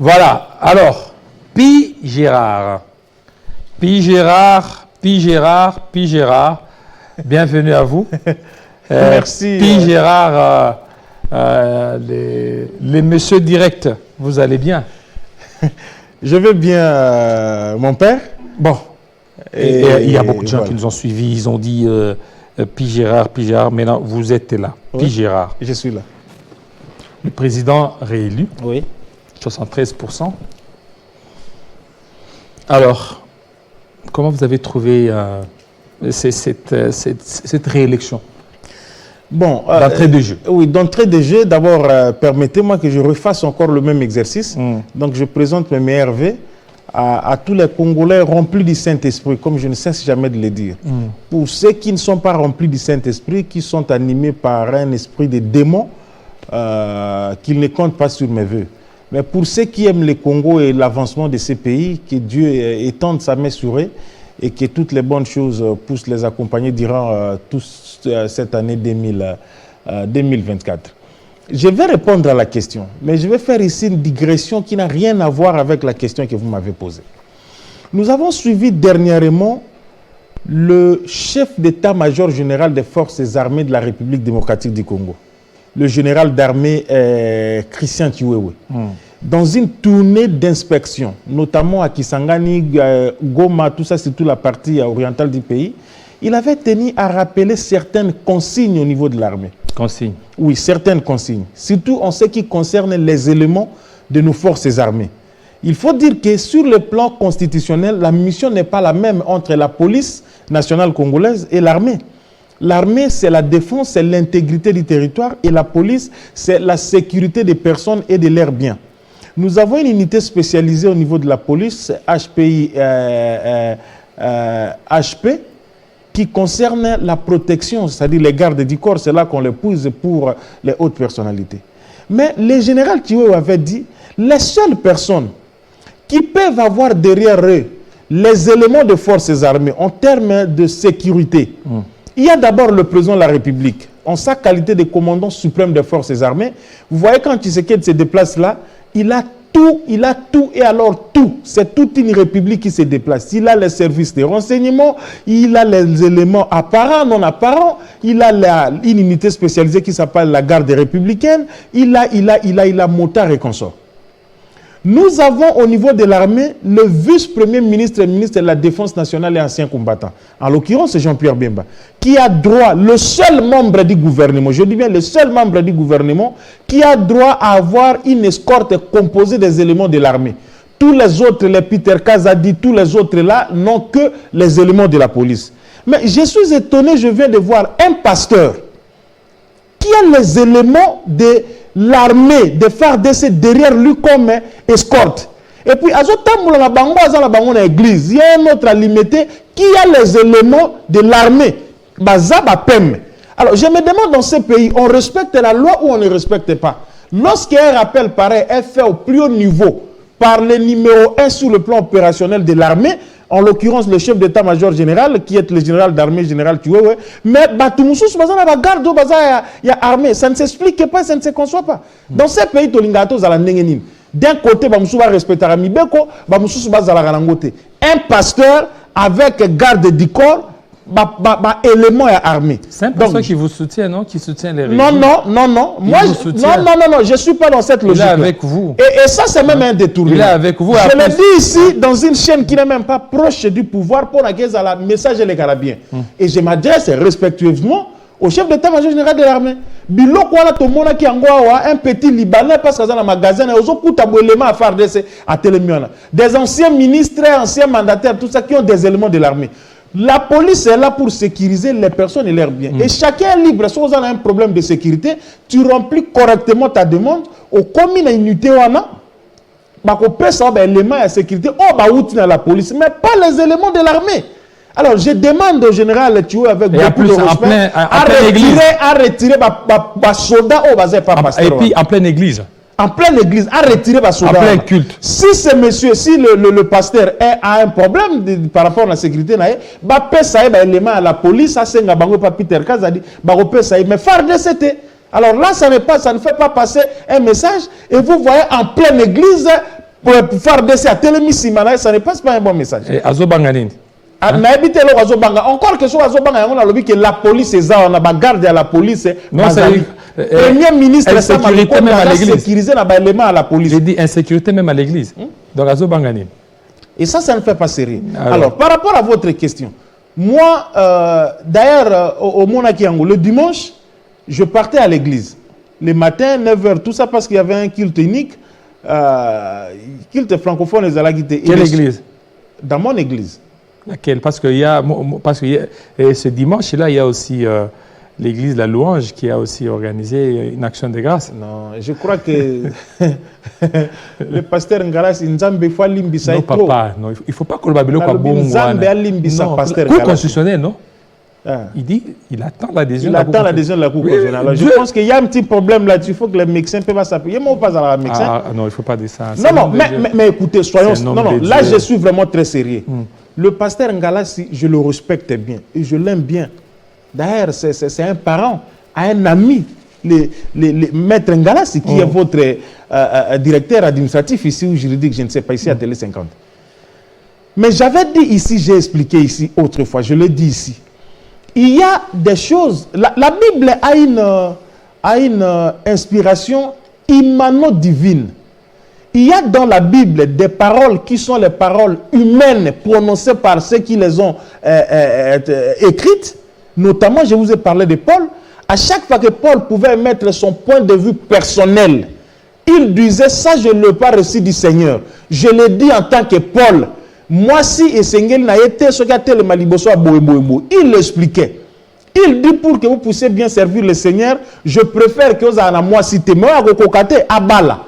Voilà, alors, Pi Gérard. Pi Gérard, bienvenue à vous. Merci. Pi Gérard, les messieurs directs, vous allez bien? Je vais bien, mon père. Bon, et il y a beaucoup de gens qui nous ont suivis, ils ont dit Pi Gérard, maintenant vous êtes là. Oui. Pi Gérard. Je suis là. Le président réélu. Oui. 73%. Alors, comment vous avez trouvé cette réélection? Bon, d'entrée de jeu. Oui, d'entrée de jeu, d'abord, permettez-moi que je refasse encore le même exercice. Donc, je présente mes meilleurs vœux à tous les Congolais remplis du Saint-Esprit, comme je ne cesse jamais de le dire. Pour ceux qui ne sont pas remplis du Saint-Esprit, qui sont animés par un esprit de démon, qu'ils ne comptent pas sur mes vœux. Mais pour ceux qui aiment le Congo et l'avancement de ces pays, que Dieu étende sa main sur eux et que toutes les bonnes choses puissent les accompagner durant toute cette année 2024. Je vais répondre à la question, mais je vais faire ici une digression qui n'a rien à voir avec la question que vous m'avez posée. Nous avons suivi dernièrement le chef d'état-major général des forces armées de la République démocratique du Congo, le général d'armée Christian Chiwewe, dans une tournée d'inspection, notamment à Kisangani, Goma, tout ça, c'est toute la partie orientale du pays. Il avait tenu à rappeler certaines consignes au niveau de l'armée. Consignes? Oui, certaines consignes. Surtout en ce qui concerne les éléments de nos forces armées. Il faut dire que sur le plan constitutionnel, la mission n'est pas la même entre la police nationale congolaise et l'armée. L'armée, c'est la défense, c'est l'intégrité du territoire, et la police, c'est la sécurité des personnes et de leurs biens. Nous avons une unité spécialisée au niveau de la police, HP, qui concerne la protection, c'est-à-dire les gardes du corps, c'est là qu'on les pousse pour les hautes personnalités. Mais le général Chiwewe avait dit, les seules personnes qui peuvent avoir derrière eux les éléments de forces armées en termes de sécurité, il y a d'abord le président de la République, en sa qualité de commandant suprême des forces armées. Vous voyez, quand Tshisekedi se déplace là, il a tout, et alors tout. C'est toute une république qui se déplace. Il a les services de renseignement, il a les éléments apparents, non apparents, il a une unité spécialisée qui s'appelle la garde républicaine, il a motard et consort. Nous avons au niveau de l'armée le vice-premier ministre et ministre de la Défense nationale et ancien combattant. En l'occurrence, c'est Jean-Pierre Bemba, qui a droit, le seul membre du gouvernement, je dis bien le seul membre du gouvernement, qui a droit à avoir une escorte composée des éléments de l'armée. Tous les autres, les Peter Kazadi, tous les autres là, n'ont que les éléments de la police. Mais je suis étonné, je viens de voir un pasteur qui a les éléments de l'armée de FARDC derrière lui comme escorte. Et puis, il y a un autre limité qui a les éléments de l'armée. Alors, je me demande, dans ces pays, on respecte la loi ou on ne respecte pas? Lorsqu'un rappel pareil est fait au plus haut niveau par le numéro 1 sur le plan opérationnel de l'armée, en l'occurrence le chef d'état-major général, qui est le général d'armée, général Chiwewe, mais il y a armée, ça ne s'explique pas, ça ne se conçoit pas. Dans ces pays, d'un côté, va respecter un pasteur avec garde du corps, élément armé. C'est un pasteur qui vous soutient, non? Qui soutient les régimes? Non. Moi, non, je ne suis pas dans cette logique. Il est avec vous. Et ça, c'est même un détournement. Il est avec vous. Je le dis ici, dans une chaîne qui n'est même pas proche du pouvoir, pour laquelle la message est les Carabiens. Et je m'adresse respectueusement au chef d'état-major général de l'armée. Biloko wala tomona ki angwa un petit Libanais parce que dans le magasin et aux éléments à faire à Télémiona. Des anciens ministres, anciens mandataires, tout ça qui ont des éléments de l'armée. La police est là pour sécuriser les personnes et leurs biens. Et chacun est libre. Si vous avez un problème de sécurité, tu remplis correctement ta demande. Au commune unité, on peut savoir l'élément de sécurité. On va outiller la police, mais pas les éléments de l'armée. Alors, je demande au général Chiwewe avec beaucoup de respect à retirer les soldats au bazar par pasteur. Et puis, en pleine église. En pleine église, à retirer les soldats. En plein culte. Si ce monsieur, si le pasteur a un problème par rapport à la sécurité, à la police, Peter Kazadi, mais FARDC. Alors là, ça ne fait pas passer un message. Et vous voyez, en pleine église, pour faire décès à Télémissimana, ça ne passe pas un bon message. Et Azobanganine. Encore que soit Azobanga, on a que la police est là, on a garde à la police. Non, c'est Premier ministre, insécurité même à l'église. Sécuriser à la police. J'ai dit insécurité même à l'église. Donc Azobanganine. Et ça ne fait pas sérieux. Alors, par rapport à votre question, moi, d'ailleurs, au Monakiango, le dimanche, je partais à l'église. Le matin, 9h, tout ça parce qu'il y avait un culte unique. Culte francophone, les Alaguités. Quelle église? Dans mon église. Laquelle? Parce que ce dimanche-là, il y a aussi l'église La Louange qui a aussi organisé une action de grâce. Non, je crois que le pasteur Ngaras, Nzambe faut limbisa non, trop. Papa, non, il ne faut pas que le Babylone soit bon. Nzambe a limbisa pasteur Cour constitutionnelle, non? Ah. Il dit, il attend l'adhésion. Il attend l'adhésion de la Cour constitutionnelle. Alors, je pense qu'il y a un petit problème là-dessus. Il faut que les médecins peuvent s'appuyer. Moi, pas à la médecin. Ah, non, il ne faut pas dire ça. Non, mais écoutez, soyons. Non, là, je suis vraiment très sérieux. Le pasteur Ngalassi, je le respecte bien et je l'aime bien. D'ailleurs, c'est un parent, un ami, le maître Ngalassi, qui est votre directeur administratif ici ou juridique, je ne sais pas, ici à Télé 50. Mais j'avais dit ici, j'ai expliqué ici autrefois, je l'ai dit ici. Il y a des choses. La Bible a une inspiration immano-divine. Il y a dans la Bible des paroles qui sont les paroles humaines prononcées par ceux qui les ont écrites. Notamment, je vous ai parlé de Paul. À chaque fois que Paul pouvait mettre son point de vue personnel, il disait, ça je ne l'ai pas reçu du Seigneur. Je l'ai dit en tant que Paul. Moi, si et Seigneur n'a été ce qu'a été le Maliboso à Boéboébo, il l'expliquait. Il dit pour que vous puissiez bien servir le Seigneur, je préfère que vous ayez moi cité, mais vous avez à Bala.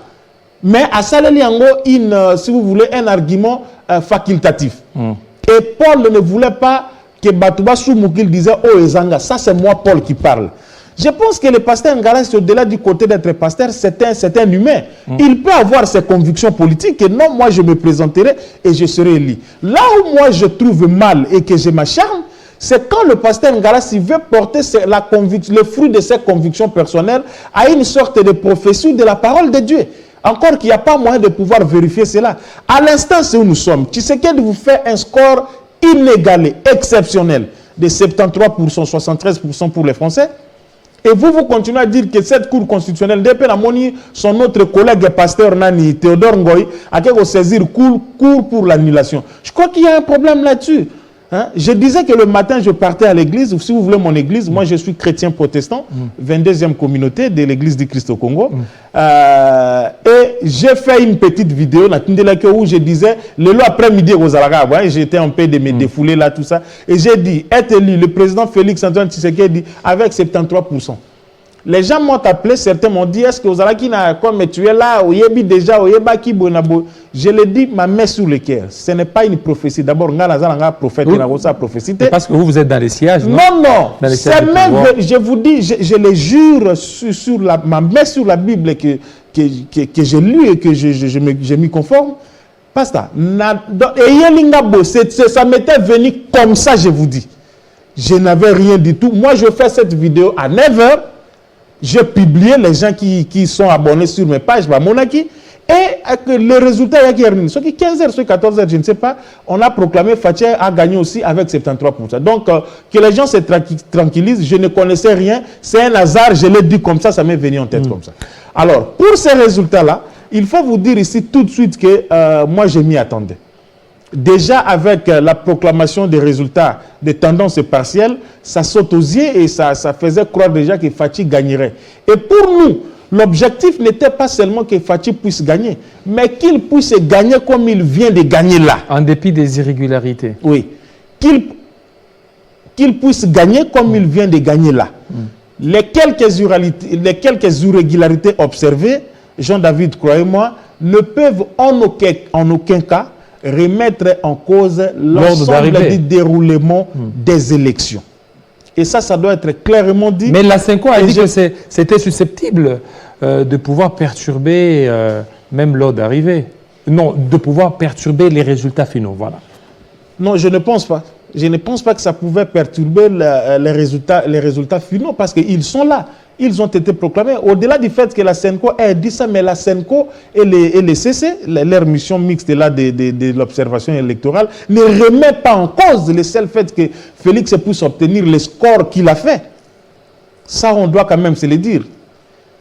Mais à Saleliango, si vous voulez, un argument facultatif. Et Paul ne voulait pas que Batouba Soumoukil disait, oh Ezanga, ça c'est moi Paul qui parle. Je pense que le pasteur Ngalas, au-delà du côté d'être pasteur, c'est un humain. Il peut avoir ses convictions politiques et non, moi je me présenterai et je serai élu. Là où moi je trouve mal et que je m'acharne, c'est quand le pasteur Ngalas veut porter le fruit de ses convictions personnelles à une sorte de prophétie de la parole de Dieu. Encore qu'il n'y a pas moyen de pouvoir vérifier cela. À l'instant où nous sommes, Tshisekedi vous fait un score inégalé, exceptionnel, de 73%, 73% pour les Français. Et vous continuez à dire que cette Cour constitutionnelle, depuis la monnaie, son autre collègue pasteur Nani, Théodore Ngoy, a qu'à saisir cour pour l'annulation. Je crois qu'il y a un problème là-dessus. Hein? Je disais que le matin, je partais à l'église. Si vous voulez mon église, moi je suis chrétien protestant, 22e communauté de l'église du Christ au Congo. Et j'ai fait une petite vidéo où je disais, le après-midi aux Arabes, j'étais en paix de me défouler là, tout ça. Et j'ai dit, être élu, le président Félix Antoine Tshisekedi avec 73%. Les gens m'ont appelé, certains m'ont dit, est-ce que vous avez comme tu es là, déjà, je l'ai dit, ma main sur le cœur. Ce n'est pas une prophétie. D'abord, prophète, parce que vous êtes dans les sièges, non? Non. C'est même, je vous dis, je le jure sur ma main sur la Bible que j'ai lu et que je m'y conforme. Pasteur, ça m'était venu comme ça, je vous dis. Je n'avais rien du tout. Moi, je fais cette vidéo à 9h. J'ai publié les gens qui sont abonnés sur mes pages, Monaki, et le résultat, il y a qui 15h, 14h, je ne sais pas, on a proclamé Fatia a gagné aussi avec 73%. Donc, que les gens se tranquillisent, je ne connaissais rien, c'est un hasard, je l'ai dit comme ça m'est venu en tête comme ça. Alors, pour ces résultats-là, il faut vous dire ici tout de suite que moi, je m'y attendais. Déjà, avec la proclamation des résultats des tendances partielles, ça saute aux yeux et ça faisait croire déjà que Fathi gagnerait. Et pour nous, l'objectif n'était pas seulement que Fathi puisse gagner, mais qu'il puisse gagner comme il vient de gagner là. En dépit des irrégularités. Oui. Qu'il puisse gagner comme il vient de gagner là. Les quelques irrégularités observées, Jean-David, croyez-moi, ne peuvent en aucun cas remettre en cause l'ensemble du déroulement des élections. Et ça doit être clairement dit. Mais la Cinco a dit que c'était susceptible de pouvoir perturber, même lors d'arrivée. Non, de pouvoir perturber les résultats finaux, voilà. Non, je ne pense pas. Je ne pense pas que ça pouvait perturber les résultats finaux parce qu'ils sont là. ils ont été proclamés. Au-delà du fait que la Senco ait dit ça, mais la Senco et les CC, leur mission mixte là de l'observation électorale, ne remet pas en cause le seul fait que Félix puisse obtenir le score qu'il a fait. Ça, on doit quand même se le dire.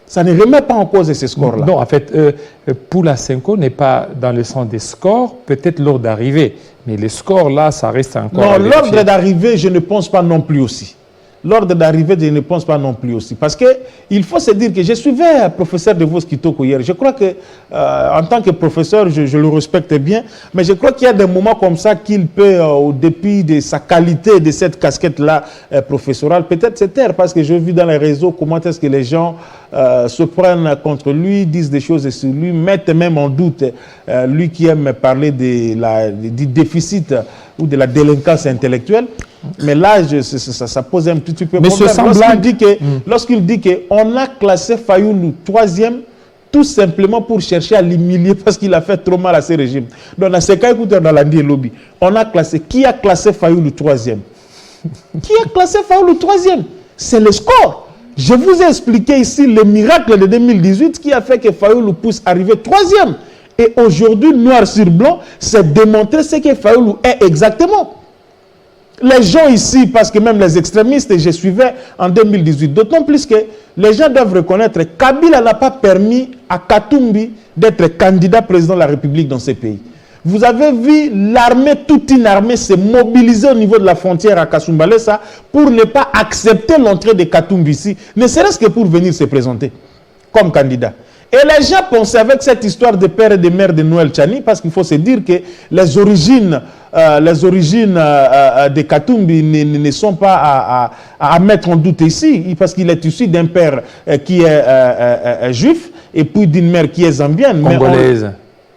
Ça ne remet pas en cause ces scores-là. Non, en fait, pour la Senco, n'est pas dans le sens des scores, peut-être l'ordre d'arrivée. Mais les scores, là, ça reste encore... Non, l'ordre d'arrivée, je ne pense pas non plus aussi. L'ordre d'arrivée, je ne pense pas non plus aussi. Parce qu'il faut se dire que je suivais un professeur de Vos Kitoko hier. Je crois que, en tant que professeur, je le respecte bien. Mais je crois qu'il y a des moments comme ça qu'il peut, au dépit de sa qualité de cette casquette-là professorale, peut-être se taire. Parce que je vis dans les réseaux comment est-ce que les gens se prennent contre lui, disent des choses sur lui, mettent même en doute lui qui aime parler du déficit ou de la délinquance intellectuelle. Mais là, ça pose un petit peu de problème. Lorsqu'il dit qu'on a classé Fayoulou 3e, tout simplement pour chercher à l'humilier parce qu'il a fait trop mal à ce régime. Donc, dans ce cas, écoutez, dans l'Andi et Lobby, on a classé. Qui a classé Fayoulou 3e? Qui a classé Fayoulou 3e? C'est le score. Je vous ai expliqué ici le miracle de 2018 qui a fait que Fayoulou puisse arriver 3e. Et aujourd'hui, noir sur blanc, c'est démontrer ce que Fayoulou est exactement. Les gens ici, parce que même les extrémistes, je suivais en 2018, d'autant plus que les gens doivent reconnaître que Kabila n'a pas permis à Katumbi d'être candidat président de la République dans ce pays. Vous avez vu l'armée, toute une armée se mobiliser au niveau de la frontière à Kasumbalesa pour ne pas accepter l'entrée de Katumbi ici, ne serait-ce que pour venir se présenter comme candidat. Et les gens pensaient avec cette histoire de père et de mère de Noël Tchani, parce qu'il faut se dire que les origines de Katumbi ne sont pas à mettre en doute ici, parce qu'il est issu d'un père qui est juif et puis d'une mère qui est zambienne. Congolaise.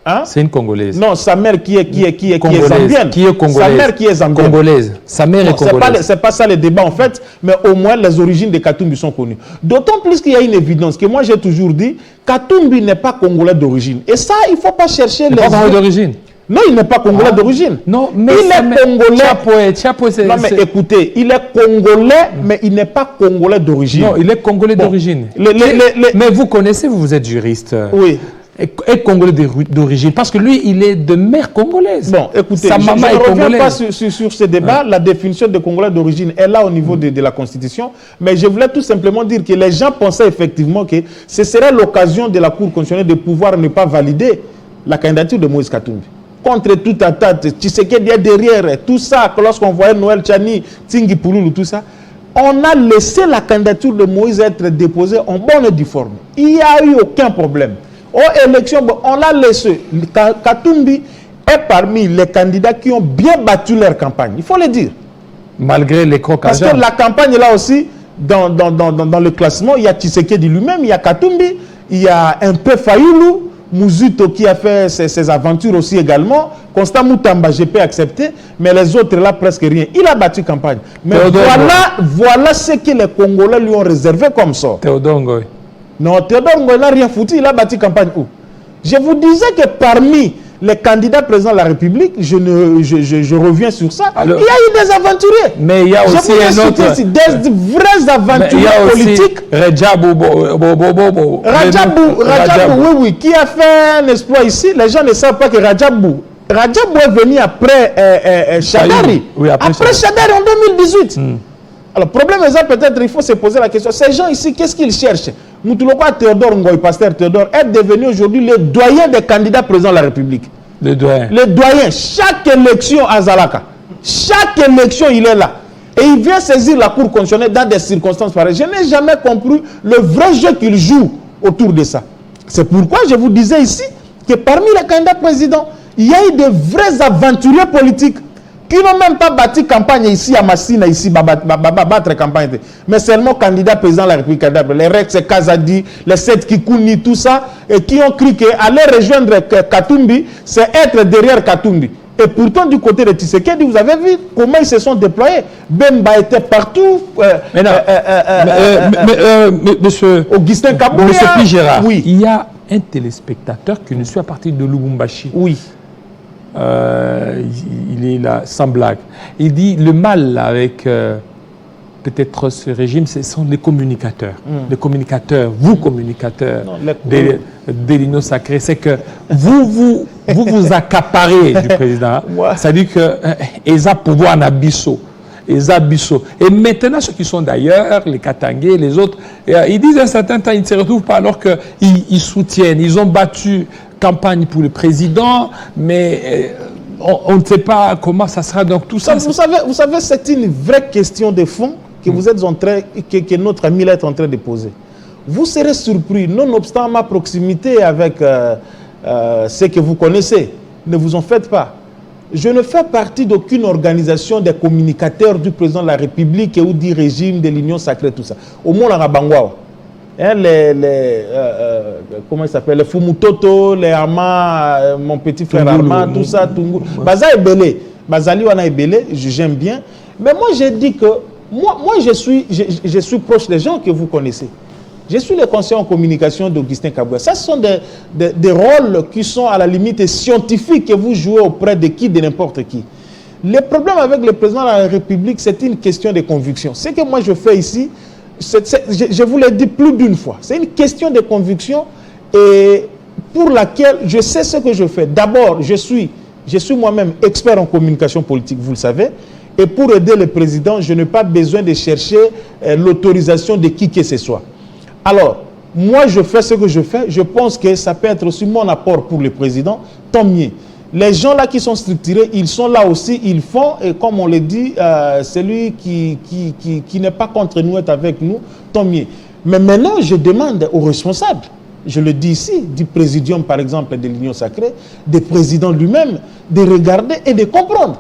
Hein? C'est une Congolaise. Non, sa mère qui est zambienne. Qui est congolaise. Sa mère qui est zambienne. Congolaise. Sa mère est congolaise. C'est pas ça le débat en fait, mais au moins les origines de Katumbi sont connues. D'autant plus qu'il y a une évidence que moi j'ai toujours dit, Katumbi n'est pas congolais d'origine. Et ça, il ne faut pas chercher les... Il n'est pas congolais d'origine. Non, il n'est pas congolais d'origine. Non, mais il est congolais. Non, mais écoutez, il est congolais, mais il n'est pas congolais d'origine. Non, il est congolais d'origine. Mais vous connaissez, vous êtes juriste. Oui. Est congolais d'origine, parce que lui, il est de mère congolaise. Bon, écoutez, sa maman est congolaise. Je ne reviens pas sur ce débat. La définition de congolais d'origine est là au niveau de la Constitution. Mais je voulais tout simplement dire que les gens pensaient effectivement que ce serait l'occasion de la Cour constitutionnelle de pouvoir ne pas valider la candidature de Moïse Katumbi. Contre toute attaque, Tshisekedi est derrière, tout ça, lorsqu'on voyait Noël Tchani, Tingi Pouloulou, tout ça, on a laissé la candidature de Moïse être déposée en bonne et due forme. Il n'y a eu aucun problème. Aux élections, on l'a laissé. Katumbi est parmi les candidats qui ont bien battu leur campagne. Il faut le dire. Malgré les crocs. Parce que la campagne là aussi, dans le classement, il y a Tshisekedi lui-même, il y a Katumbi, il y a un peu Fayoulou, Mouzito qui a fait ses aventures aussi également. Constant Moutamba, je peux accepter, mais les autres là, presque rien. Il a battu campagne. Mais voilà ce que les Congolais lui ont réservé comme ça. Théodore Ngoy. Non, Théodore Ngoy n'a rien foutu, il a battu campagne où? Je vous disais que parmi les candidats présidents de la République, je reviens sur ça, alors, il y a eu des aventuriers. Mais il y a aussi un autre... des vrais aventuriers politiques. Rajabou, oui, qui a fait un exploit ici. Les gens ne savent pas que Rajabou est venu après Chadari. Oui, après Chadari en 2018. Alors, le problème est ça, peut-être, il faut se poser la question. Ces gens ici, qu'est-ce qu'ils cherchent? Moutouloka Théodore Ngoy, pasteur Théodore, est devenu aujourd'hui le doyen des candidats présidents de la République. Le doyen. Le doyen. Chaque élection à Zalaka, chaque élection, il est là. Et il vient saisir la Cour constitutionnelle dans des circonstances pareilles. Je n'ai jamais compris le vrai jeu qu'il joue autour de ça. C'est pourquoi je vous disais ici que parmi les candidats présidents, il y a eu de vrais aventuriers politiques qui n'ont même pas bâti campagne ici à Massina, ici, battre campagne. Mais seulement candidats présidents de la République, les Rex Kazadi, les Seth Kikouni, tout ça, et qui ont cru qu'aller rejoindre Katumbi, c'est être derrière Katumbi. Et pourtant, du côté de Tshisekedi, vous avez vu comment ils se sont déployés. Bemba était partout. Monsieur Augustin Kabouya. Monsieur Pigera, oui. Il y a un téléspectateur qui nous suit à partir de Lubumbashi. Oui. Il est là, sans blague. Il dit le mal avec peut-être ce régime, ce sont les communicateurs. Les communicateurs, vous communicateurs de l'Union sacrée, c'est que vous accaparez du président. C'est-à-dire que ils ont pouvoir en abisso. Et maintenant, ceux qui sont d'ailleurs, les Katangais, les autres, ils disent à un certain temps, ils ne se retrouvent pas alors qu'ils soutiennent. Ils ont battu campagne pour le président, mais on ne sait pas comment ça sera. Donc tout ça. Vous savez, c'est une vraie question de fond que vous êtes en train, que notre ami là est en train de poser. Vous serez surpris, nonobstant ma proximité avec ceux que vous connaissez. Ne vous en faites pas. Je ne fais partie d'aucune organisation des communicateurs du président de la République ou du régime de l'Union sacrée, tout ça. Au moins, la Bangwa, hein, comment il s'appelle, les Fumutoto, les Ama, mon petit frère Arma, tout ça, Tungu. Baza est belé. Bazali wana est belé, j'aime bien. Mais moi, j'ai dit que moi je suis proche des gens que vous connaissez. Je suis le conseiller en communication d'Augustin Kabouya. Ça, ce sont des rôles qui sont à la limite scientifiques que vous jouez auprès de qui, de n'importe qui. Le problème avec le président de la République, c'est une question de conviction. Ce que moi je fais ici, je vous l'ai dit plus d'une fois, c'est une question de conviction et pour laquelle je sais ce que je fais. D'abord, je suis moi-même expert en communication politique, vous le savez. Et pour aider le président, je n'ai pas besoin de chercher l'autorisation de qui que ce soit. Alors, moi, je fais ce que je fais. Je pense que ça peut être aussi mon apport pour le président. Tant mieux. Les gens là qui sont structurés, ils sont là aussi, ils font. Et comme on le dit, celui qui n'est pas contre nous est avec nous. Tant mieux. Mais maintenant, je demande aux responsables, je le dis ici, du présidium par exemple de l'Union sacrée, des présidents lui-même, de regarder et de comprendre.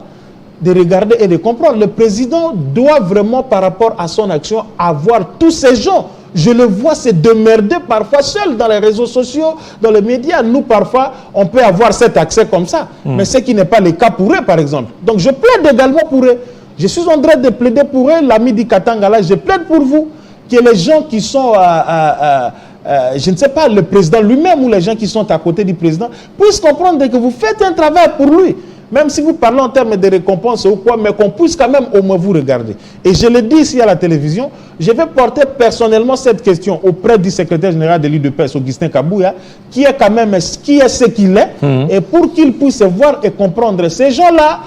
De regarder et de comprendre. Le président doit vraiment, par rapport à son action, avoir tous ces gens. Je le vois se démerder parfois seul dans les réseaux sociaux, dans les médias. Nous, parfois, on peut avoir cet accès comme ça. Mais ce qui n'est pas le cas pour eux, par exemple. Donc, je plaide également pour eux. Je suis en train de plaider pour eux, l'ami du Katanga là, je plaide pour vous, que les gens qui sont, je ne sais pas, le président lui-même ou les gens qui sont à côté du président, puissent comprendre que vous faites un travail pour lui. Même si vous parlez en termes de récompense ou quoi, mais qu'on puisse quand même au moins vous regarder. Et je le dis ici à la télévision, je vais porter personnellement cette question auprès du secrétaire général de l'UDPS, Augustin Kabouya, qui est quand même ce qu'il est, et pour qu'il puisse voir et comprendre. Ces gens-là,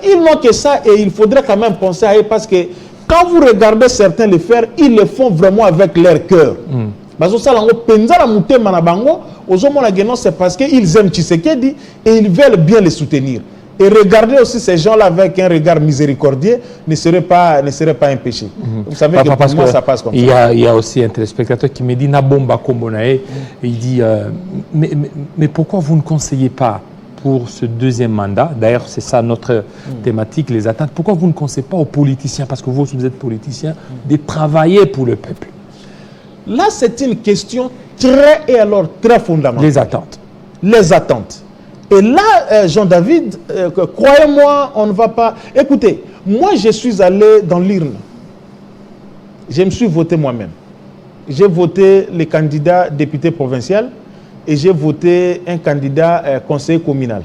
ils n'ont que ça et il faudrait quand même penser à eux parce que quand vous regardez certains le faire, ils le font vraiment avec leur cœur. C'est parce qu'ils aiment Tshisekedi et ils veulent bien les soutenir. Et regarder aussi ces gens-là avec un regard miséricordieux ne serait pas un péché. Vous savez que pour moi, ça passe comme ça. Il y a aussi un téléspectateur qui me dit Nabomba Kombonae. Il dit mais pourquoi vous ne conseillez pas pour ce deuxième mandat, d'ailleurs c'est ça notre thématique, les attentes, pourquoi vous ne conseillez pas aux politiciens, parce que vous êtes politiciens, de travailler pour le peuple? Là, c'est une question très fondamentale. Les attentes. Les attentes. Et là, Jean-David, croyez-moi, on ne va pas... Écoutez, moi, je suis allé dans l'urne. Je me suis voté moi-même. J'ai voté les candidats députés provinciaux et j'ai voté un candidat conseiller communal.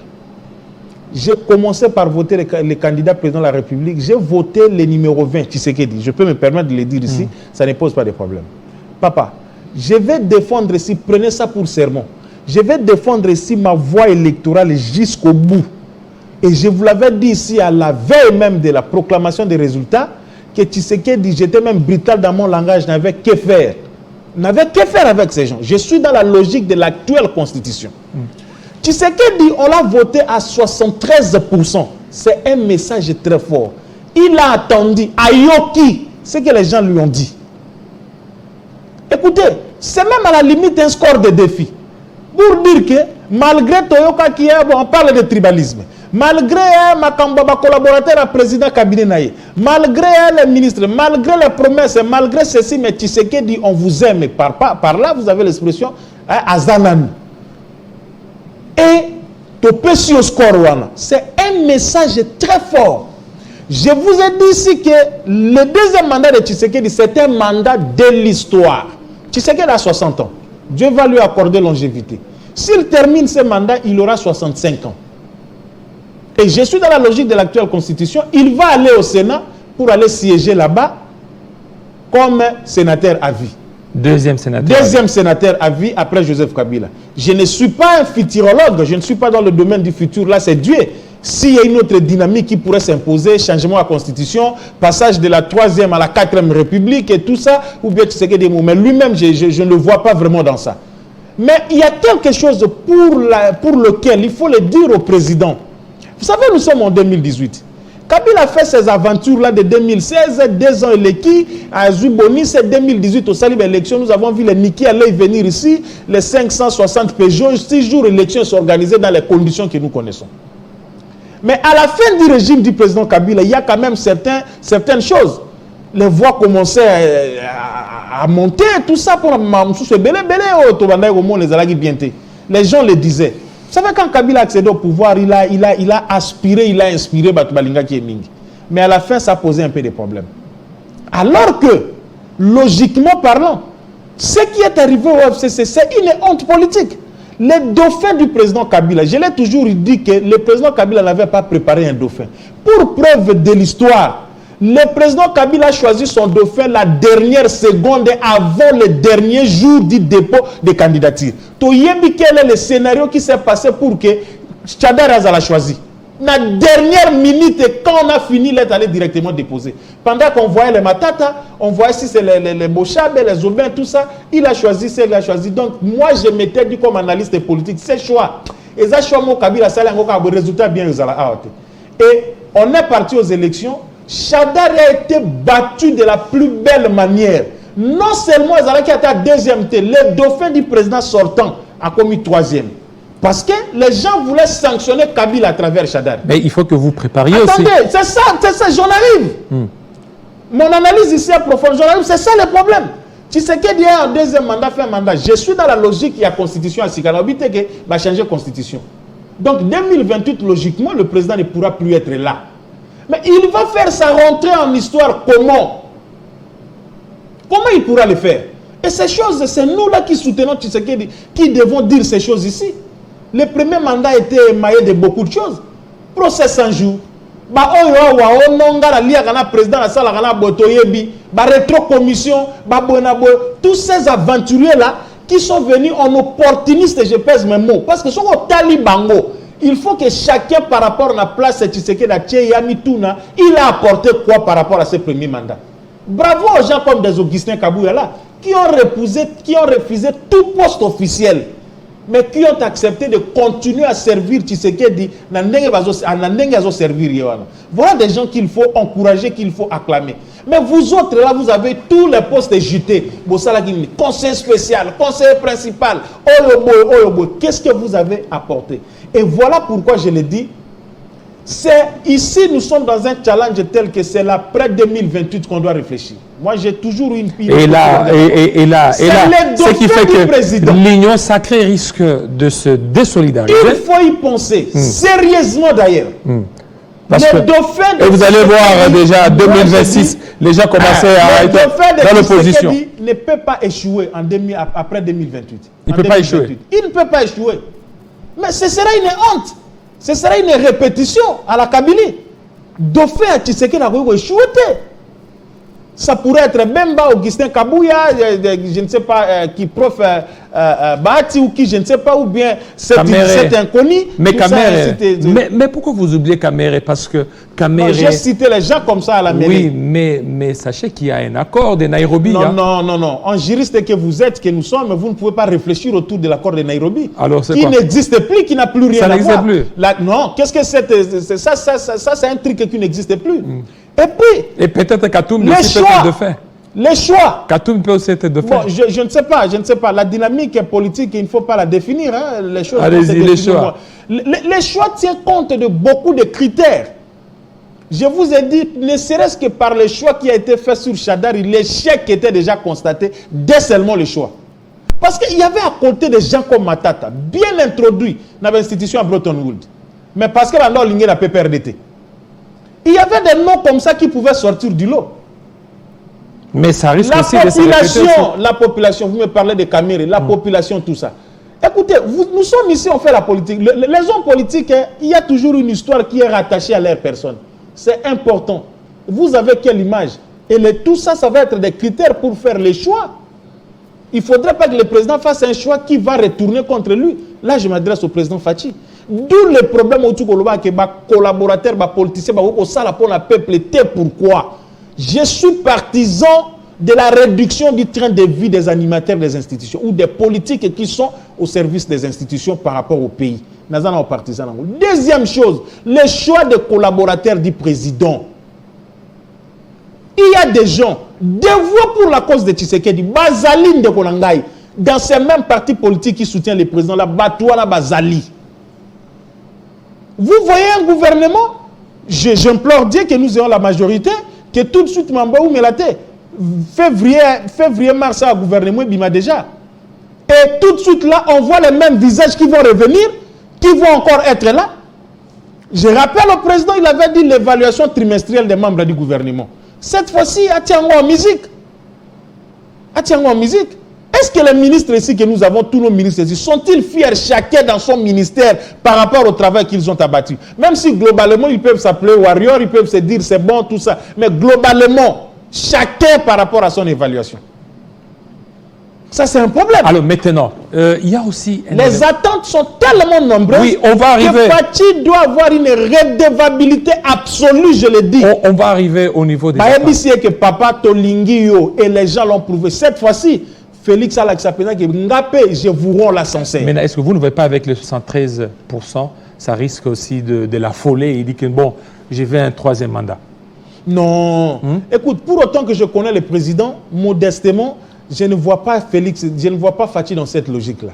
J'ai commencé par voter les candidats président de la République. J'ai voté le numéro 20, Tshisekedi. Je peux me permettre de le dire ici, ça ne pose pas de problème. Papa, je vais défendre ici, prenez ça pour sermon, je vais défendre ici ma voix électorale jusqu'au bout. Et je vous l'avais dit ici à la veille même de la proclamation des résultats, que Tshisekedi, j'étais même brutal dans mon langage, n'avait que faire. N'avait que faire avec ces gens. Je suis dans la logique de l'actuelle constitution. Tshisekedi, on l'a voté à 73%. C'est un message très fort. Il a attendu à Yoki ce que les gens lui ont dit. Écoutez, c'est même à la limite un score de défi. Pour dire que, malgré Toyoka qui est, on parle de tribalisme, malgré ma collaborateur à président cabinet Naye, malgré les ministres, malgré les promesses, malgré ceci, mais Tshisekedi, on vous aime. Par là, vous avez l'expression Azanani. Et Topé sur score, c'est un message très fort. Je vous ai dit ici que le deuxième mandat de Tshisekedi, c'est un mandat de l'histoire. Tshisekedi a 60 ans. Dieu va lui accorder longévité. S'il termine ce mandat, il aura 65 ans. Et je suis dans la logique de l'actuelle constitution. Il va aller au Sénat pour aller siéger là-bas comme sénateur à vie. Deuxième sénateur. Deuxième sénateur à vie après Joseph Kabila. Je ne suis pas un futurologue, je ne suis pas dans le domaine du futur, là c'est Dieu. S'il y a une autre dynamique qui pourrait s'imposer, changement à la Constitution, passage de la 3e à la 4e République et tout ça, ou bien tu sais que des mots, mais lui-même, je ne le vois pas vraiment dans ça. Mais il y a quelque chose pour lequel il faut le dire au président. Vous savez, nous sommes en 2018. Kabila a fait ses aventures-là de 2016, 2 ans et l'équipe, à Zuboni, c'est 2018 au Salib élection. Nous avons vu les Niki aller venir ici, les 560 Peugeot, 6 jours d'élection s'organiser dans les conditions que nous connaissons. Mais à la fin du régime du président Kabila, il y a quand même certaines choses. Les voix commençaient à monter, tout ça pour les gens le disaient. Vous savez, quand Kabila a accédé au pouvoir, il a aspiré, il a inspiré Batubalinga Kiemingi. Mais à la fin, ça posait un peu de problèmes. Alors que, logiquement parlant, ce qui est arrivé au FCC, c'est une honte politique. Les dauphins du président Kabila, je l'ai toujours dit que le président Kabila n'avait pas préparé un dauphin. Pour preuve de l'histoire, le président Kabila a choisi son dauphin la dernière seconde avant le dernier jour du dépôt de candidature. Quel est le scénario qui s'est passé pour que Tchadar Azala choisi? La dernière minute, quand on a fini, il est allé directement déposer. Pendant qu'on voyait les Matata, on voyait si c'est les Bochabe, les Aubin, tout ça, il a choisi, il a choisi. Donc, moi, je m'étais dit comme analyste politique, c'est choix. Et ça, choix, mon Kabila, ça a un résultat bien. Et on est parti aux élections. Tchadar a été battu de la plus belle manière. Non seulement Azala qui a été à 2e, le dauphin du président sortant a commis 3e. Parce que les gens voulaient sanctionner Kabila à travers Tchadar. Mais il faut que vous prépariez aussi. Attendez, c'est ça, j'en arrive. Mon analyse ici est profonde, j'en arrive, c'est ça le problème. Tu sais qu'il y a un 2e mandat, fait un mandat. Je suis dans la logique, il y a constitution à Sikala. Obité que va changer la constitution. Donc 2028, logiquement, le président ne pourra plus être là. Mais il va faire sa rentrée en histoire comment? Comment il pourra le faire? Et ces choses, c'est nous là qui soutenons Tshisekedi, qui devons dire ces choses ici. Le premier mandat était émaillé de beaucoup de choses. Procès 100 jours. Président rétro-commission, tous ces aventuriers-là qui sont venus en opportunistes, je pèse mes mots, parce que ce sont au talibango. Il faut que chacun, par rapport à la place de Tshisekedi, il a apporté quoi par rapport à ce premier mandat. Bravo aux gens comme des Augustin Kabouya là, qui ont refusé tout poste officiel, mais qui ont accepté de continuer à servir Tshisekedi à servir. Voilà des gens qu'il faut encourager, qu'il faut acclamer. Mais vous autres là, vous avez tous les postes jetés. Conseil spécial, conseiller principal, Oyobo. Qu'est-ce que vous avez apporté? Et voilà pourquoi je le dis. C'est ici, nous sommes dans un challenge tel que c'est l'après 2028 qu'on doit réfléchir. Moi, j'ai toujours eu une pile. Et là, ce qui fait que l'Union sacrée risque de se désolidariser. Il faut y penser, sérieusement d'ailleurs. Parce que, et vous allez voir déjà, 2026, les gens commençaient à être dans l'opposition. Il ne peut pas échouer après 2028. Il ne peut pas échouer. Il ne peut pas échouer. Mais ce sera une honte. Ce sera une répétition à la Kabylie. Dauphin à Tshisekedi n'a pas échoué. Ça pourrait être Bemba, Augustin Kabouya, je ne sais pas qui prof Bahati ou qui je ne sais pas, ou bien cet inconnu. Mais pourquoi vous oubliez Kamere? Parce que Kamere... J'ai cité les gens comme ça à la mairie. Oui, mais sachez qu'il y a un accord de Nairobi. Non. En juriste que vous êtes, que nous sommes, vous ne pouvez pas réfléchir autour de l'accord de Nairobi. Alors c'est quoi? Qui n'existe plus, qui n'a plus rien à voir. Ça n'existe plus. Non, qu'est-ce que c'est? Ça, c'est un truc qui n'existe plus. Et puis, et peut-être Katoum aussi peut être de fait. Les choix. Katoum peut aussi être de fait. Bon, je ne sais pas. La dynamique politique, il ne faut pas la définir. Hein. Les choses. Allez-y, les choix. Les choix tiennent compte de beaucoup de critères. Je vous ai dit, ne serait-ce que par le choix qui a été fait sur Tchadar, l'échec était déjà constaté dès seulement le choix. Parce qu'il y avait à côté des gens comme Matata, bien introduits dans l'institution à Bretton Woods. Mais parce que maintenant, il y a la PPRDT. Il y avait des noms comme ça qui pouvaient sortir du lot. Mais ça risque aussi de se répéter. La population, vous me parlez de Kamere, la population, tout ça. Écoutez, nous sommes ici, on fait la politique. Les hommes politiques, il y a toujours une histoire qui est rattachée à leur personne. C'est important. Vous avez quelle image? Et tout ça, ça va être des critères pour faire les choix. Il ne faudrait pas que le président fasse un choix qui va retourner contre lui. Là, je m'adresse au président Fachi. D'où le problème autour de que les collaborateurs, les politiciens, le peuple était pourquoi. Je suis partisan de la réduction du train de vie des animateurs des institutions ou des politiques qui sont au service des institutions par rapport au pays. Deuxième chose, le choix des collaborateurs du président. Il y a des gens dévoués pour la cause de Tshisekedi, Bazaline de Konangai, dans ces mêmes partis politiques qui soutiennent le président, la Batouala Bazali. Vous voyez un gouvernement, j'implore Dieu que nous ayons la majorité, que tout de suite, Mambaou Melate, février, mars, à gouvernement, Bima déjà. Et tout de suite là, on voit les mêmes visages qui vont revenir, qui vont encore être là. Je rappelle au président, il avait dit l'évaluation trimestrielle des membres du gouvernement. Cette fois-ci, à Tiango en musique. Est-ce que les ministres ici que nous avons, tous nos ministres ici, sont-ils fiers chacun dans son ministère par rapport au travail qu'ils ont abattu? Même si globalement, ils peuvent s'appeler warriors, ils peuvent se dire c'est bon, tout ça. Mais globalement, chacun par rapport à son évaluation. Ça, c'est un problème. Alors maintenant, il y a aussi... Les attentes sont tellement nombreuses, oui, on va arriver, que Fachi doit avoir une redevabilité absolue, je le dis. On va arriver au niveau des... que Papa Tolingio et les gens l'ont prouvé. Cette fois-ci, Félix Alaksapena, je vous rends la sincère. Mais est-ce que vous ne voyez pas avec les 73%, ça risque aussi de l'affoler? Il dit que bon, j'ai fait un troisième mandat. Non. Écoute, pour autant que je connais le président, modestement, je ne vois pas Félix, je ne vois pas Fachi dans cette logique-là.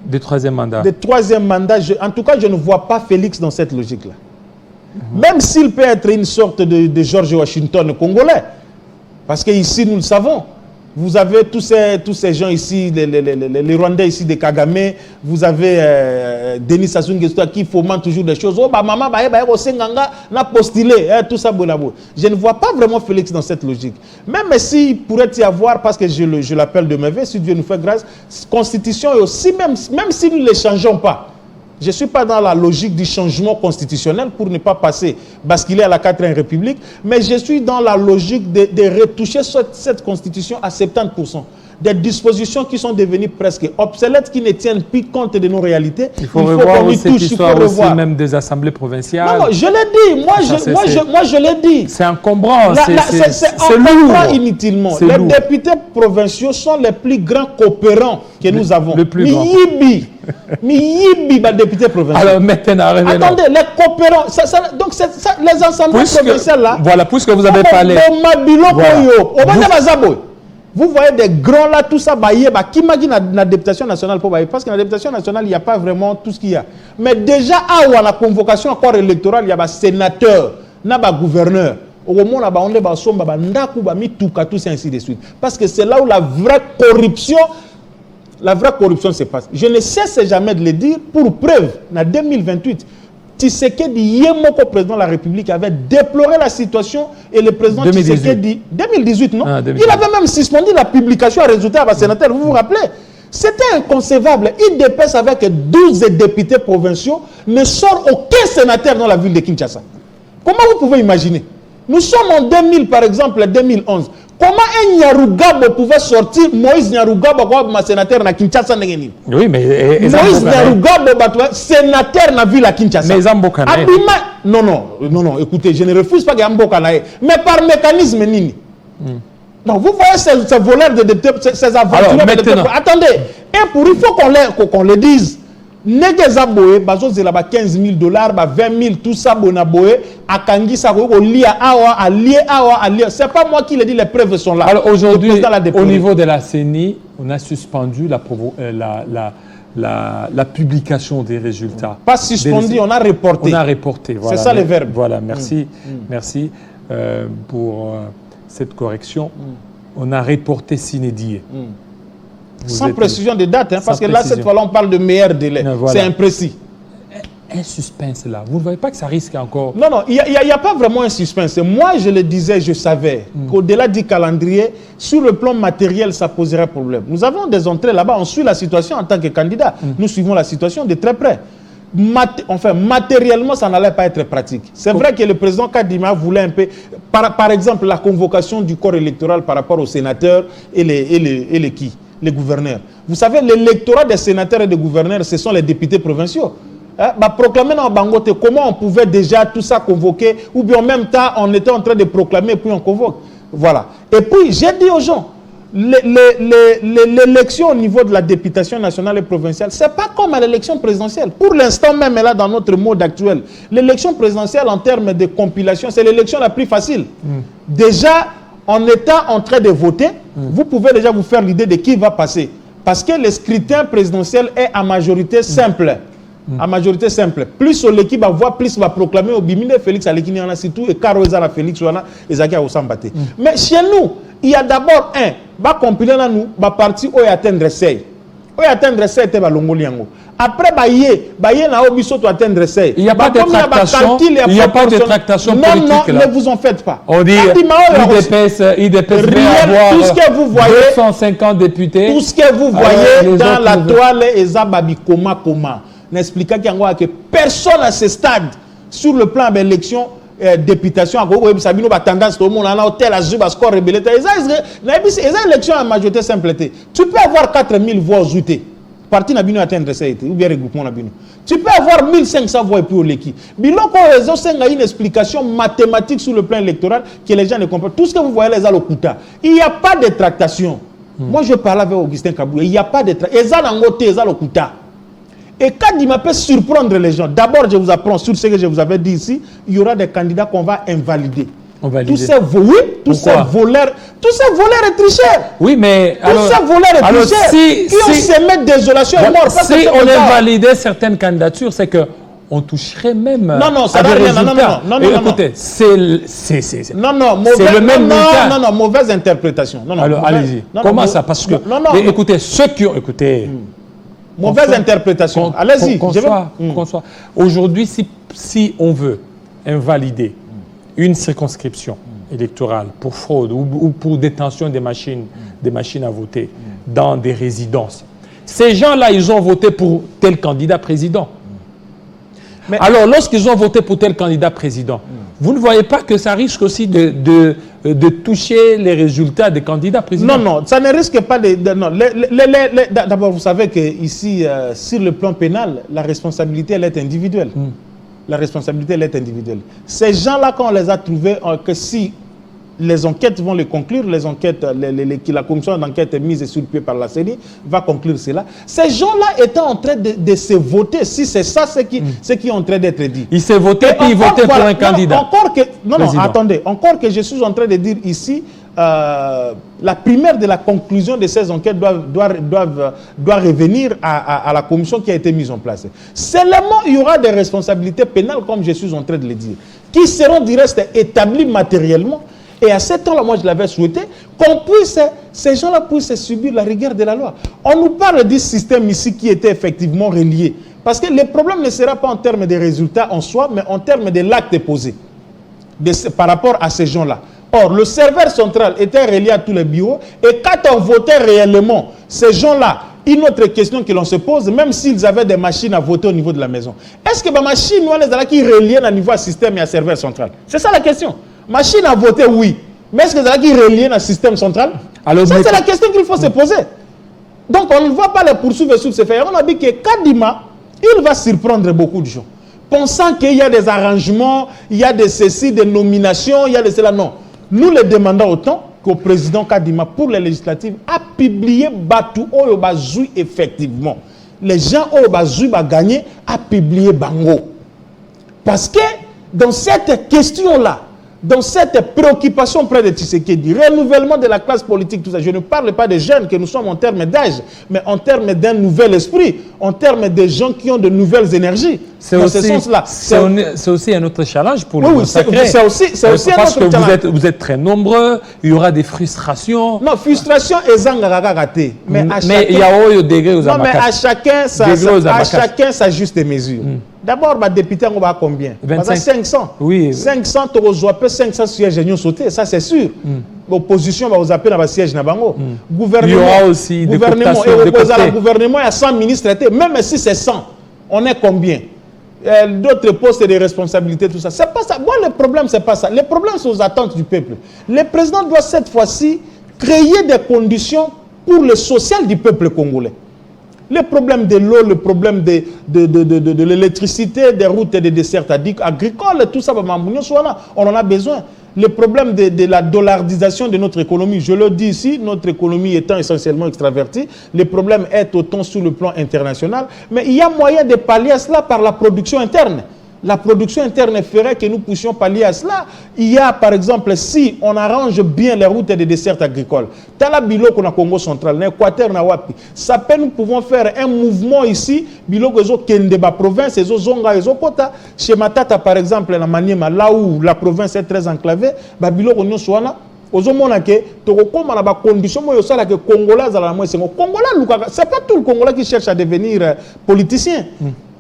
De troisième mandat? De troisième mandat, en tout cas, je ne vois pas Félix dans cette logique-là. Même s'il peut être une sorte de George Washington congolais. Parce qu'ici, nous le savons. Vous avez tous ces gens ici, les Rwandais ici de Kagame, vous avez Denis Sassou Nguesso qui fomente toujours des choses. Oh, bah, maman, n'a postulé, tout ça, bonabo. Je ne vois pas vraiment Félix dans cette logique. Même s'il pourrait y avoir, parce que je l'appelle de mes vœux, si Dieu nous fait grâce, constitution et aussi, même si nous ne les changeons pas. Je ne suis pas dans la logique du changement constitutionnel pour ne pas basculer à la 4e République, mais je suis dans la logique de retoucher cette constitution à 70%. Des dispositions qui sont devenues presque obsolètes, qui ne tiennent plus compte de nos réalités. Il faut revoir cette histoire aussi même des assemblées provinciales. Non, je l'ai dit. Moi, je l'ai dit. C'est encombrant. C'est encombrant inutilement. Les députés provinciaux sont les plus grands coopérants que nous avons. Le plus grand. Miyibi, député provincial. Alors maintenant, attendez, les coopérants, donc les assemblées provinciales là. Voilà, puisque vous avez parlé. Vous voyez des grands là, tout ça, qui imagine la députation nationale pour parce que la députation nationale, il n'y a pas vraiment tout ce qu'il y a. Mais déjà, à la convocation encore électorale, il y a des sénateurs, il y a des gouverneurs. Au moment où on est ainsi de suite. Parce que c'est là où la vraie corruption se passe. Je ne cesse jamais de le dire pour preuve, en 2028. Tshisekedi Yemoko, président de la République, avait déploré la situation et le président 2018. Tshisekedi... 2018, non 2018. Il avait même suspendu la publication à résultat à la sénateur, vous vous rappelez? C'était inconcevable. IDPS avec 12 députés provinciaux ne sort aucun sénateur dans la ville de Kinshasa. Comment vous pouvez imaginer? Nous sommes en 2000, par exemple, 2011. Comment un Nyarugabo pouvait sortir Moïse Nyarugabo comme sénateur na Kinshasa? Oui, mais... Moïse Nyarugabo, sénateur na ville à Kinshasa. Mais Zamboka non, écoutez, je ne refuse pas qu'il y ait Zamboka. Mais par mécanisme, nini. Donc vous voyez ces voleurs de députés, ces aventuriers de députés. Attendez, il faut qu'on le dise. Negeza boye, bazo zelaba 15 000 $, 20 000, tout ça bonaboye, akangi sa ko lia awa, allié. C'est pas moi qui le dis, les preuves sont là. Alors aujourd'hui, au niveau de la CENI, on a suspendu la publication des résultats. Pas suspendu, on a reporté. On a reporté, voilà. C'est ça le verbe. Voilà, merci. Merci pour cette correction. On a reporté sine die. Sans précision de date, parce que là, cette fois-là, on parle de meilleur délai. Voilà. C'est imprécis. Un suspense là. Vous ne voyez pas que ça risque encore? Non, il n'y a pas vraiment un suspense. Moi, je le disais, je savais qu'au-delà du calendrier, sur le plan matériel, ça poserait problème. Nous avons des entrées là-bas, on suit la situation en tant que candidat. Nous suivons la situation de très près. enfin, matériellement, ça n'allait pas être pratique. C'est vrai que le président Kadima voulait un peu, par exemple, la convocation du corps électoral par rapport aux sénateurs et les gouverneurs. Vous savez, l'électorat des sénateurs et des gouverneurs, ce sont les députés provinciaux. Proclamer dans Bangote, comment on pouvait déjà tout ça convoquer, ou bien en même temps, on était en train de proclamer et puis on convoque. Voilà. Et puis, j'ai dit aux gens, l'élection au niveau de la députation nationale et provinciale, ce n'est pas comme à l'élection présidentielle. Pour l'instant même, là, dans notre mode actuel, l'élection présidentielle en termes de compilation, c'est l'élection la plus facile. Déjà, en étant en train de voter, vous pouvez déjà vous faire l'idée de qui va passer. Parce que le scrutin présidentiel est à majorité simple. À majorité simple. Plus l'équipe va voir, plus va proclamer au Bimine Félix Alekini Anasitou et Karo Ezara Félix Wana et Zaki Osambate. Mais chez nous, il y a d'abord va compiler dans nous, va partir où atteindre 6. Où atteindre 6 était Longoliango. Après, na obiso to atteindre 6. Il n'y a pas de tractation. Il n'y a pas de tractation politique. Non, ne vous en faites pas. On dit IDPS tout ce que vous voyez, 250 députés. Tout ce que vous voyez dans la toile Ezababi Koma. N'expliquant que personne à ce stade, sur le plan de l'élection, députation, Sabino a tendance tout le monde a tel à score rebelle. Les élections à majorité simpleté. Tu peux avoir 4000 voix zoutées. Parti n'a pas atteindre ça, ou bien regroupement n'a pas. Tu peux avoir 1500 voix pour l'équipe. Bilon a une explication mathématique sur le plan électoral que les gens ne comprennent. Tout ce que vous voyez les alokuta, il n'y a pas de tractation. Moi je parlais avec Augustin Kabou, il n'y a pas de tractation. Et quand il peut surprendre les gens, d'abord je vous apprends sur ce que je vous avais dit ici, il y aura des candidats qu'on va invalider. Tous ces voleurs et tricheurs. Oui, mais tous ces voleurs et tricheurs qui ont semé désolation et mort. Si on invalidait certaines candidatures, c'est que on toucherait même à des résultats. Écoutez, c'est le même résultat. Non, mauvaise interprétation. Alors, allez-y. Comment ça? Parce que, écoutez, ceux qui ont... Écoutez... Mauvaise interprétation. Allez-y. Aujourd'hui, si on veut invalider une circonscription électorale pour fraude ou pour détention des machines à voter dans des résidences, ces gens-là, ils ont voté pour tel candidat président. Mais alors, lorsqu'ils ont voté pour tel candidat président, vous ne voyez pas que ça risque aussi de toucher les résultats des candidats présidents? Non, ça ne risque pas de... D'abord, vous savez qu'ici, sur le plan pénal, la responsabilité, elle est individuelle. La responsabilité, elle est individuelle. Ces gens-là, quand on les a trouvés, que si les enquêtes vont les conclure, les enquêtes, la commission d'enquête mise sur pied par la CENI va conclure cela. Ces gens-là étaient en train de se voter, si c'est ça ce qui est en train d'être dit. Ils se votaient puis ils votaient pour un candidat. Attendez, encore que je suis en train de dire ici, la primaire de la conclusion de ces enquêtes doit revenir à la commission qui a été mise en place. Seulement, il y aura des responsabilités pénales, comme je suis en train de le dire, qui seront du reste établies matériellement. Et à ce temps-là, moi, je l'avais souhaité ces gens-là puissent subir la rigueur de la loi. On nous parle du système ici qui était effectivement relié. Parce que le problème ne sera pas en termes de résultats en soi, mais en termes de l'acte posé par rapport à ces gens-là. Or, le serveur central était relié à tous les bureaux. Et quand on votait réellement, ces gens-là, une autre question que l'on se pose, même s'ils avaient des machines à voter au niveau de la maison, est-ce que les machines, nous, les qui reliées à niveau à système et à serveur central? C'est ça la question. Machine à voter, oui. Mais est-ce que c'est qui relié à un système central? Alors, ça, c'est la question qu'il faut se poser. Donc, on ne va pas les poursuivre sur ce fait. On a dit que Kadima, il va surprendre beaucoup de gens. Pensant qu'il y a des arrangements, il y a des ceci, des nominations, il y a de cela. Non. Nous les demandons autant qu'au président Kadima, pour les législatives, a publié Batou Oyobazoui effectivement. Les gens Oyobazoui va gagner, a publié Bango. Parce que dans cette question-là, dans cette préoccupation près de Tshisekedi, renouvellement de la classe politique, tout ça, je ne parle pas des jeunes que nous sommes en termes d'âge, mais en termes d'un nouvel esprit, en termes de gens qui ont de nouvelles énergies. C'est aussi un autre challenge pour le sacré. C'est aussi un autre challenge. Parce que vous êtes très nombreux, il y aura des frustrations. Non, frustration et zangaragarate. Mais il y a au degré aux mais à chacun sa juste mesure. D'abord, le député, on va combien? 25. 500. Oui. 500, tu as 500 sièges à sauter, ça c'est sûr. L'opposition va vous appeler dans le siège. Il y aura aussi des cooptations de côté. Le gouvernement, il y a 100 ministres. Même si c'est 100, on est combien? d'autres postes de responsabilité, tout ça. C'est pas ça. Moi, le problème, c'est pas ça. Le problème, c'est aux attentes du peuple. Le président doit cette fois-ci créer des conditions pour le social du peuple congolais. Le problème de l'eau, le problème de l'électricité, des routes et des desserts agricoles, tout ça, on en a besoin. Le problème de la dollardisation de notre économie, je le dis ici, notre économie étant essentiellement extravertie, le problème est autant sur le plan international, mais il y a moyen de pallier à cela par la production interne. La production interne ferait que nous puissions pallier à cela. Il y a, par exemple, si on arrange bien les routes et les desserts agricoles, Tala Bilo qu'on a Congo central, l'Équateur, ça peut, nous pouvons faire un mouvement ici, Bilo Kezo Kendeba province, Ezo Zonga, Ezo Kota, chez Matata, par exemple, la Maniema, là où la province est très enclavée, Bilo Konyo Soana, ozomona ke tokokoma na ba condition moyo sala que congolais za la moyo congolais c'est pas tout le congolais qui cherche à devenir politicien.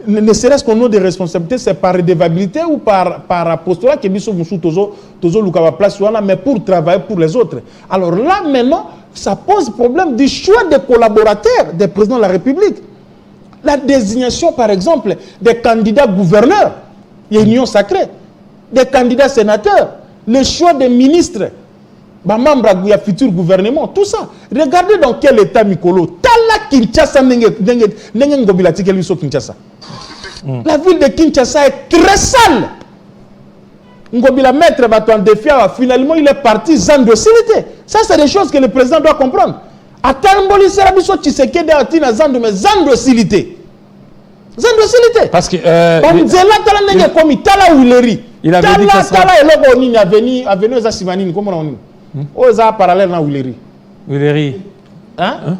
Ne serait-ce qu'au nom des responsabilités, c'est par redevabilité ou par apostolat que biso musu tozo lukaba place mais pour travailler pour les autres. Alors là maintenant, ça pose problème du choix des collaborateurs des présidents de la République. La désignation par exemple des candidats gouverneurs, il y a une union sacrée, des candidats sénateurs, le choix des ministres, membres du futur gouvernement, tout ça. Regardez dans quel état Mikolo. Tala Kinshasa nenge ngobilati ke luso Kinshasa. La ville de Kinshasa est très sale. Ngobila maître en défi, finalement il est parti sans docilité. Ça c'est des choses que le président doit comprendre. Atamboli Serabiso Tshisekedi atina zando mais sans docilité. Sans docilité. Parce que il avait dit que ça. Tala eloko nini avenu za simanini comment on dit. Oza parallèle na Ouleri. Ouleri. Hein?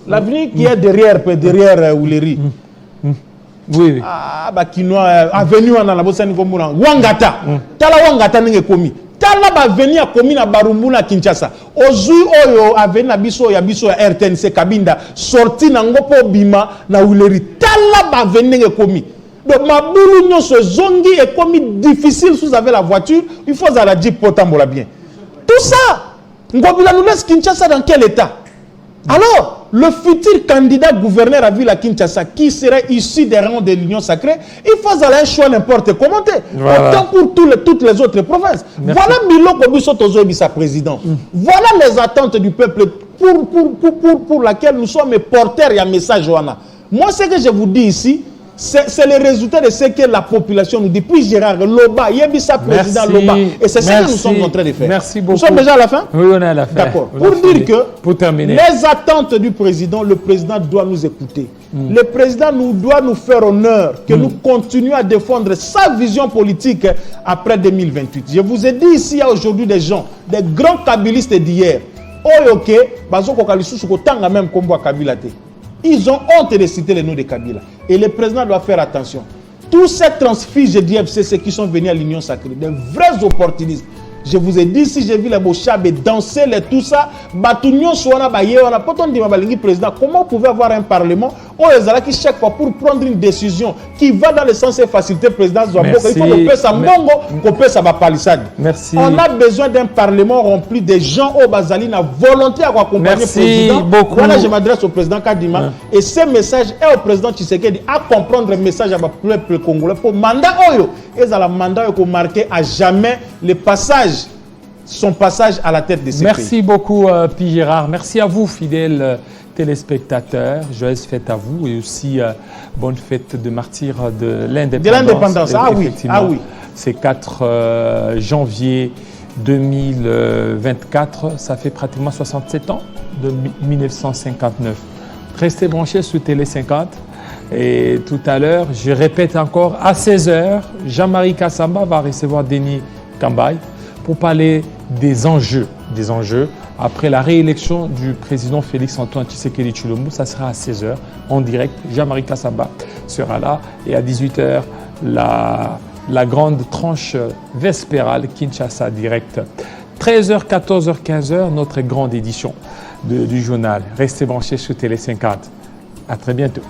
L'avenue qui est derrière Ouleri. Oui. Ah, bah, Kinoa, avenue en Alabosani Komuna. Wangata. Tala Wangata n'est komi. Tala ba avenue a komi na Barumbuna Kinshasa. Ozu oyo avenue na biso ya RTNC Kabinda. Sorti na ngopo bima na Ouleri. Tala ba avenue n'est komi. Donc, ma boulou nyon se zongi est komi difficile si vous avez la voiture. Il faut à la Jeep potambola bien. Tout ça. Ngobila nous laisse Kinshasa dans quel état? Alors, le futur candidat gouverneur à ville à Kinshasa, qui serait issu des rangs de l'Union sacrée, il faut aller un choix n'importe comment. Voilà. Autant pour toutes les autres provinces. Merci. Voilà Milo Kobuso Tozo Ebissa président. Voilà les attentes du peuple pour laquelle nous sommes porteurs et un message. Moi, ce que je vous dis ici, c'est le résultat de ce que la population nous dit. Puis Gérard Loba, Yebissa président Loba. Et c'est ce que nous sommes en train de faire. Merci beaucoup. Nous sommes déjà à la fin? Oui, on est à la fin. D'accord. Pour dire que pour terminer, les attentes du président, le président doit nous écouter. Le président doit nous faire honneur que nous continuions à défendre sa vision politique après 2028. Je vous ai dit ici, il y a aujourd'hui des gens, des grands kabylistes d'hier. Oyoke, Bazoko Kalisou, Sukotanga même Kombo Kabilate. Ils ont honte de citer le nom de Kabila. Et le président doit faire attention. Tous ces transfuges de FCC qui sont venus à l'Union sacrée, des vrais opportunistes. Je vous ai dit, si j'ai vu les Bochabe danser, tout ça, Batunion Soana Baye, on a pas entendu Mabalingi président. Comment vous pouvez avoir un parlement où les Alaki chaque fois pour prendre une décision qui va dans le sens de faciliter le président Zouaboko, il faut qu'on paie sa mongo, qu'on paie sa palissade. Merci. On a besoin d'un parlement rempli de gens au Bazali, na volonté à accompagner le président. Beaucoup. Voilà, je m'adresse au président Kadima. Et ce message est au président Tshisekedi à comprendre le message à peuple congolais pour mandat Oyo. Et ça la mandat pour marquer à jamais le passage. Son passage à la tête de ces pays. Merci beaucoup, Pi Gérard. Merci à vous, fidèles téléspectateurs. Joyeuse fête à vous et aussi bonne fête de martyr de l'indépendance. De l'indépendance, ah oui, ah oui. C'est 4 janvier 2024, ça fait pratiquement 67 ans, de 1959. Restez branchés sur Télé 50. Et tout à l'heure, je répète encore, à 16h, Jean-Marie Kassamba va recevoir Denis Kambaye pour parler des enjeux après la réélection du président Félix-Antoine Tshisekedi Tshilombo. Ça sera à 16h en direct. Jean-Marie Kassamba sera là et à 18h, la grande tranche vespérale Kinshasa direct. 13h, 14h, 15h, notre grande édition du journal. Restez branchés sur Télé 50. À très bientôt.